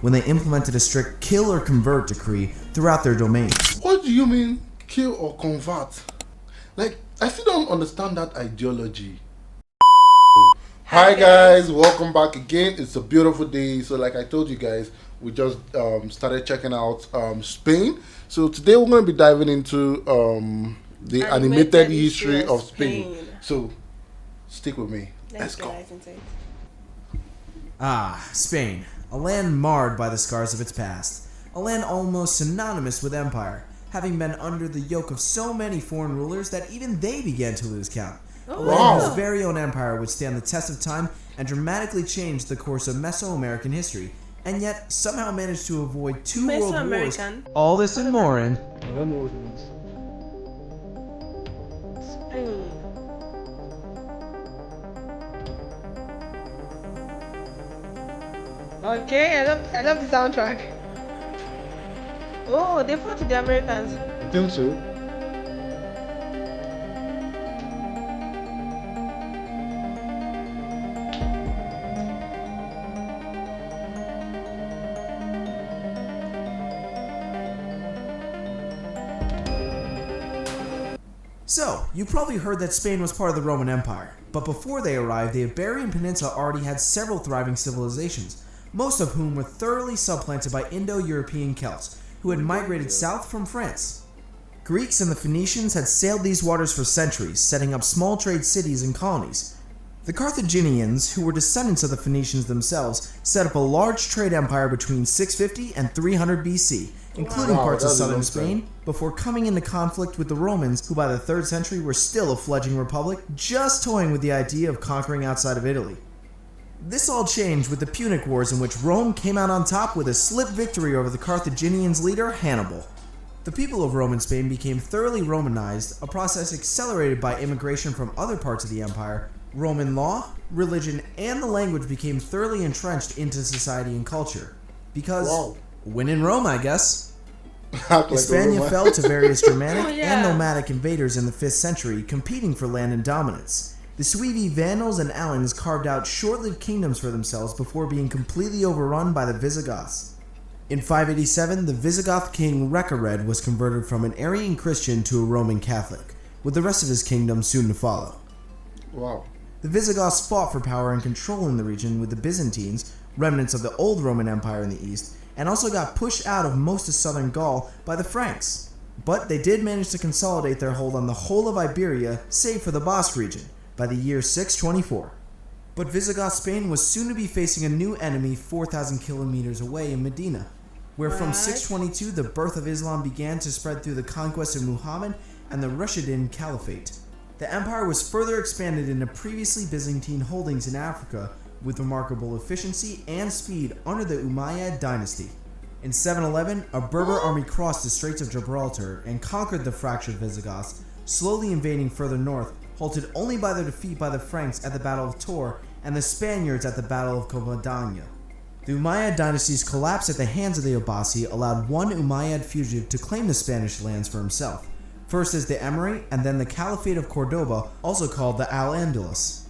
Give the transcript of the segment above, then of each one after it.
when they implemented a strict kill or convert decree throughout their domains. What do you mean, kill or convert? Like, I still don't understand that ideology. Hi guys, welcome back again. It's a beautiful day. So like I told you guys, we just started checking out Spain. So today we're going to be diving into the animated history of Spain. So stick with me. Let's go. Spain, a land marred by the scars of its past, a land almost synonymous with empire, having been under the yoke of so many foreign rulers that even they began to lose count. A land whose very own empire would stand the test of time and dramatically change the course of Mesoamerican history, and yet somehow managed to avoid two world wars. All this and more in Spain. Okay, I love the soundtrack. Oh, they fought the Americans. I think so. So, you probably heard that Spain was part of the Roman Empire, but before they arrived, the Iberian Peninsula already had several thriving civilizations, most of whom were thoroughly supplanted by Indo-European Celts, who had migrated south from France. Greeks and the Phoenicians had sailed these waters for centuries, setting up small trade cities and colonies. The Carthaginians, who were descendants of the Phoenicians themselves, set up a large trade empire between 650 and 300 BC, including parts of southern Spain, before coming into conflict with the Romans, who by the 3rd century were still a fledgling republic, just toying with the idea of conquering outside of Italy. This all changed with the Punic Wars, in which Rome came out on top with a slip victory over the Carthaginians' leader, Hannibal. The people of Roman Spain became thoroughly Romanized, a process accelerated by immigration from other parts of the empire. Roman law, religion, and the language became thoroughly entrenched into society and culture. Because, when in Rome, I guess. Hispania fell to various Germanic and nomadic invaders in the 5th century, competing for land and dominance. The Suevi, Vandals, and Alans carved out short-lived kingdoms for themselves before being completely overrun by the Visigoths. In 587, the Visigothic king Recared was converted from an Arian Christian to a Roman Catholic, with the rest of his kingdom soon to follow. Wow. The Visigoths fought for power and control in the region with the Byzantines, remnants of the old Roman Empire in the east, and also got pushed out of most of southern Gaul by the Franks. But they did manage to consolidate their hold on the whole of Iberia, save for the Basque region, by the year 624. But Visigoth Spain was soon to be facing a new enemy 4,000 kilometers away in Medina, where from 622 the birth of Islam began to spread through the conquest of Muhammad and the Rashidun Caliphate. The empire was further expanded into previously Byzantine holdings in Africa with remarkable efficiency and speed under the Umayyad dynasty. In 711, a Berber army crossed the Straits of Gibraltar and conquered the fractured Visigoths, slowly invading further north, halted only by their defeat by the Franks at the Battle of Tor and the Spaniards at the Battle of Covadonga. The Umayyad dynasty's collapse at the hands of the Abbasi allowed one Umayyad fugitive to claim the Spanish lands for himself, first as the Emirate and then the Caliphate of Cordoba, also called the Al-Andalus.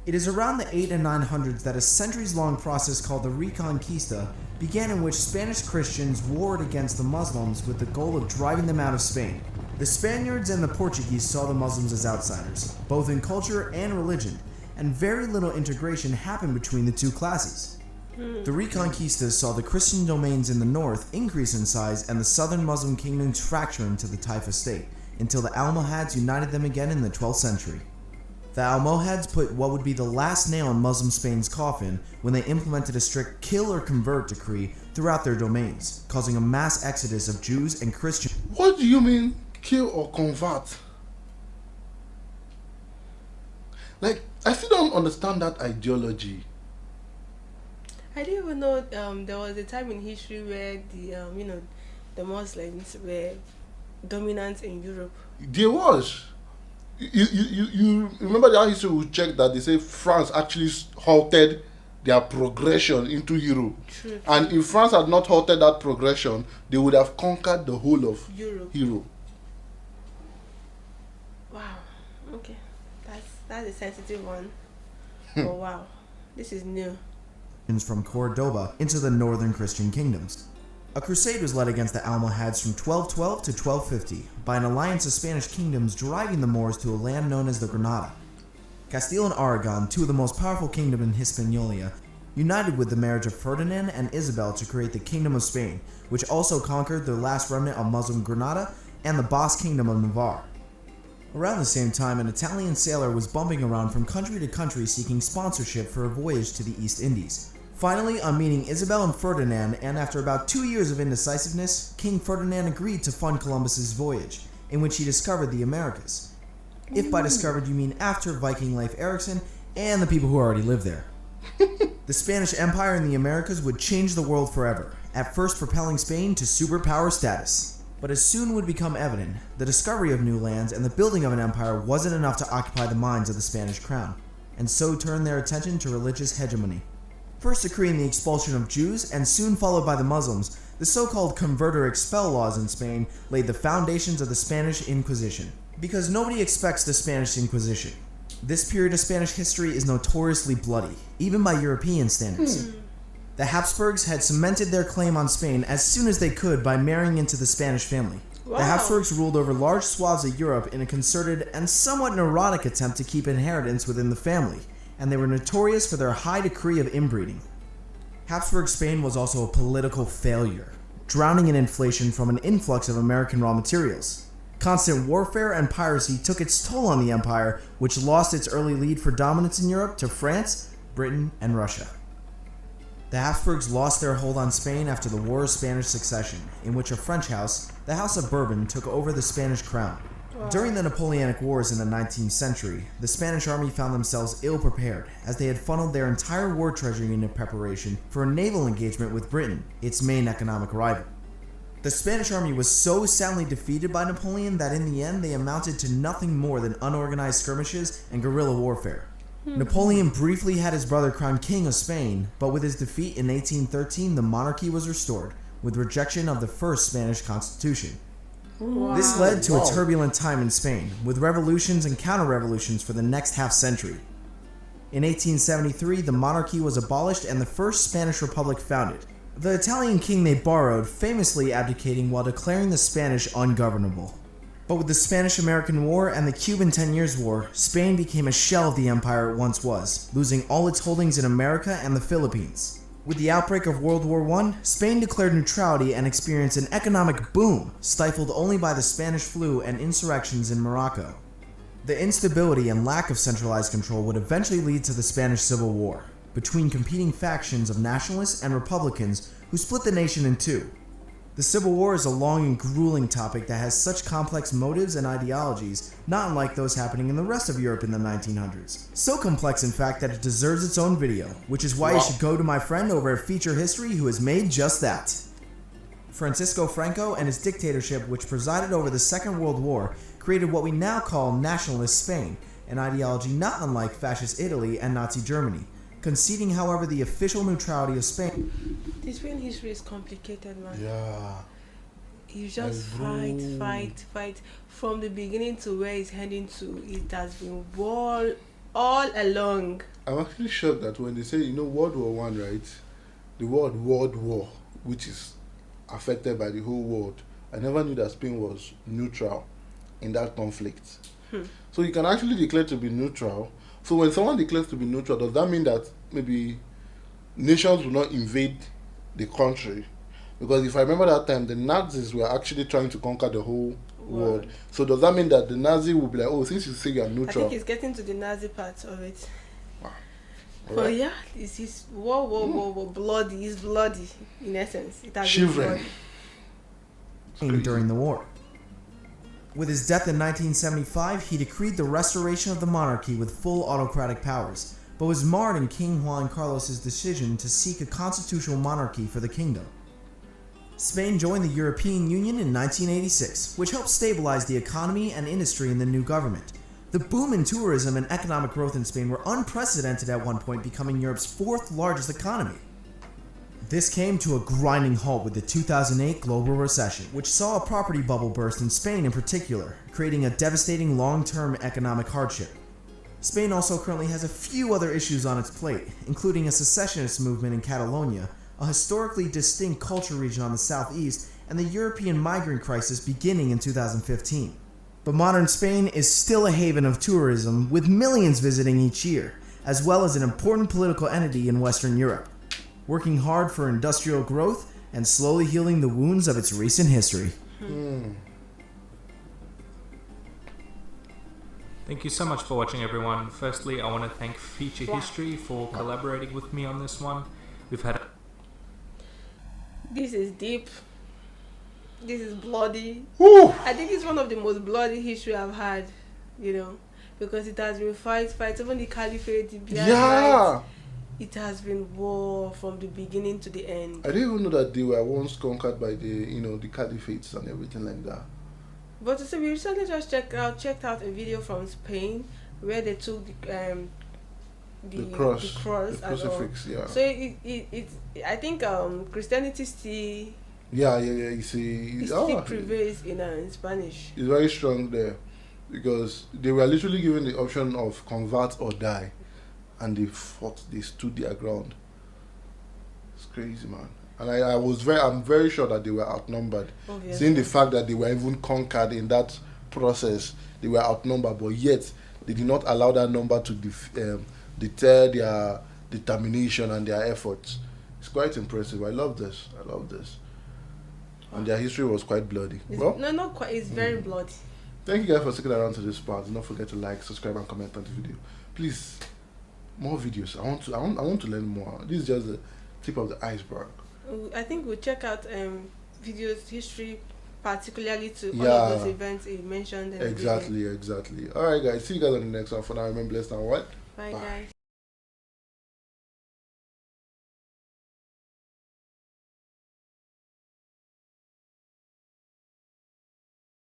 It is around the 8 and 900s that a centuries-long process called the Reconquista began, in which Spanish Christians warred against the Muslims with the goal of driving them out of Spain. The Spaniards and the Portuguese saw the Muslims as outsiders, both in culture and religion, and very little integration happened between the two classes. The Reconquistas saw the Christian domains in the north increase in size and the southern Muslim kingdoms fracture into the Taifa state, until the Almohads united them again in the 12th century. The Almohads put what would be the last nail in Muslim Spain's coffin when they implemented a strict kill or convert decree throughout their domains, causing a mass exodus of Jews and Christians. What do you mean, kill or convert? Like, I still don't understand that ideology. I didn't even know there was a time in history where the Muslims were dominant in Europe. There was. You remember that history we checked that they say France actually halted their progression into Europe. True. And if France had not halted that progression, they would have conquered the whole of Europe. Wow. Okay. That's a sensitive one. Oh wow. This is new. from Cordoba into the northern Christian kingdoms. A crusade was led against the Almohads from 1212 to 1250 by an alliance of Spanish kingdoms driving the Moors to a land known as the Granada. Castile and Aragon, two of the most powerful kingdoms in Hispaniola, united with the marriage of Ferdinand and Isabel to create the Kingdom of Spain, which also conquered the last remnant of Muslim Granada and the Basque Kingdom of Navarre. Around the same time, an Italian sailor was bumping around from country to country seeking sponsorship for a voyage to the East Indies. Finally, on meeting Isabel and Ferdinand, and after about 2 years of indecisiveness, King Ferdinand agreed to fund Columbus's voyage, in which he discovered the Americas. If by discovered you mean after Viking Leif Erikson and the people who already lived there. The Spanish Empire in the Americas would change the world forever, at first propelling Spain to superpower status. But as soon would become evident, the discovery of new lands and the building of an empire wasn't enough to occupy the minds of the Spanish crown, and so turned their attention to religious hegemony. First decreeing the expulsion of Jews and soon followed by the Muslims, the so-called convert or expel laws in Spain laid the foundations of the Spanish Inquisition. Because nobody expects the Spanish Inquisition. This period of Spanish history is notoriously bloody, even by European standards. The Habsburgs had cemented their claim on Spain as soon as they could by marrying into the Spanish family. Wow. The Habsburgs ruled over large swaths of Europe in a concerted and somewhat neurotic attempt to keep inheritance within the family, and they were notorious for their high degree of inbreeding. Habsburg Spain was also a political failure, drowning in inflation from an influx of American raw materials. Constant warfare and piracy took its toll on the empire, which lost its early lead for dominance in Europe to France, Britain, and Russia. The Habsburgs lost their hold on Spain after the War of Spanish Succession, in which a French house, the House of Bourbon, took over the Spanish crown. During the Napoleonic Wars in the 19th century, the Spanish army found themselves ill-prepared, as they had funneled their entire war treasury into preparation for a naval engagement with Britain, its main economic rival. The Spanish army was so soundly defeated by Napoleon that in the end they amounted to nothing more than unorganized skirmishes and guerrilla warfare. Napoleon briefly had his brother crowned King of Spain, but with his defeat in 1813 the monarchy was restored, with rejection of the first Spanish constitution. Wow. This led to a turbulent time in Spain, with revolutions and counter-revolutions for the next half-century. In 1873, the monarchy was abolished and the First Spanish Republic founded. The Italian king they borrowed, famously abdicating while declaring the Spanish ungovernable. But with the Spanish-American War and the Cuban 10 Years' War, Spain became a shell of the empire it once was, losing all its holdings in America and the Philippines. With the outbreak of World War I, Spain declared neutrality and experienced an economic boom, stifled only by the Spanish flu and insurrections in Morocco. The instability and lack of centralized control would eventually lead to the Spanish Civil War, between competing factions of nationalists and Republicans who split the nation in two. The Civil War is a long and grueling topic that has such complex motives and ideologies, not unlike those happening in the rest of Europe in the 1900s. So complex, in fact, that it deserves its own video, which is why you should go to my friend over at Feature History who has made just that. Francisco Franco and his dictatorship, which presided over the Second World War, created what we now call nationalist Spain, an ideology not unlike fascist Italy and Nazi Germany, conceding, however, the official neutrality of Spain. The Spain history is complicated, man. Yeah. You just fight. From the beginning to where it's heading to, it has been war all along. I'm actually shocked that when they say, World War One, right? The word World War, which is affected by the whole world. I never knew that Spain was neutral in that conflict. So you can actually declare to be neutral. So when someone declares to be neutral, does that mean that maybe nations will not invade the country? Because if I remember that time, the Nazis were actually trying to conquer the whole world. So does that mean that the Nazi will be like, oh, since you say you're neutral? I think it's getting to the Nazi part of it. Wow. But right. Yeah, it's war, bloody. It's bloody, in essence. It has Shivering. been bloody. During the war. With his death in 1975, he decreed the restoration of the monarchy with full autocratic powers, but was marred in King Juan Carlos's decision to seek a constitutional monarchy for the kingdom. Spain joined the European Union in 1986, which helped stabilize the economy and industry in the new government. The boom in tourism and economic growth in Spain were unprecedented at one point, becoming Europe's fourth largest economy. This came to a grinding halt with the 2008 global recession, which saw a property bubble burst in Spain in particular, creating a devastating long-term economic hardship. Spain also currently has a few other issues on its plate, including a secessionist movement in Catalonia, a historically distinct culture region on the southeast, and the European migrant crisis beginning in 2015. But modern Spain is still a haven of tourism, with millions visiting each year, as well as an important political entity in Western Europe, working hard for industrial growth and slowly healing the wounds of its recent history. Thank you so much for watching, everyone. Firstly, I want to thank Future History for collaborating with me on this one. We've had This is deep. This is bloody. Woo! I think it's one of the most bloody history I've had, because it has been fights, even the caliphate, the Black Yeah. it has been war from the beginning to the end. I didn't even know that they were once conquered by the caliphates and everything like that. But so we recently just checked out a video from Spain where they took the cross, and the crucifix, all. yeah. So it I think Christianity still Yeah. You see, it still prevails in Spanish. it's very strong there because they were literally given the option of convert or die, and they fought. They stood their ground. It's crazy, man. And I'm very sure that they were outnumbered. Obviously. Seeing the fact that they were even conquered in that process, they were outnumbered, but yet they did not allow that number to deter their determination and their efforts. It's quite impressive. I love this. And their history was quite bloody. No, not quite. It's very bloody. Thank you guys for sticking around to this part. Don't forget to like, subscribe, and comment on the video. Please, more videos. I want to learn more. This is just the tip of the iceberg. I think we'll check out videos, history, particularly to all Yeah. of those events he mentioned. In the video. Exactly. Alright, guys. See you guys on the next one. For now, remember, blessed and what? Bye, guys.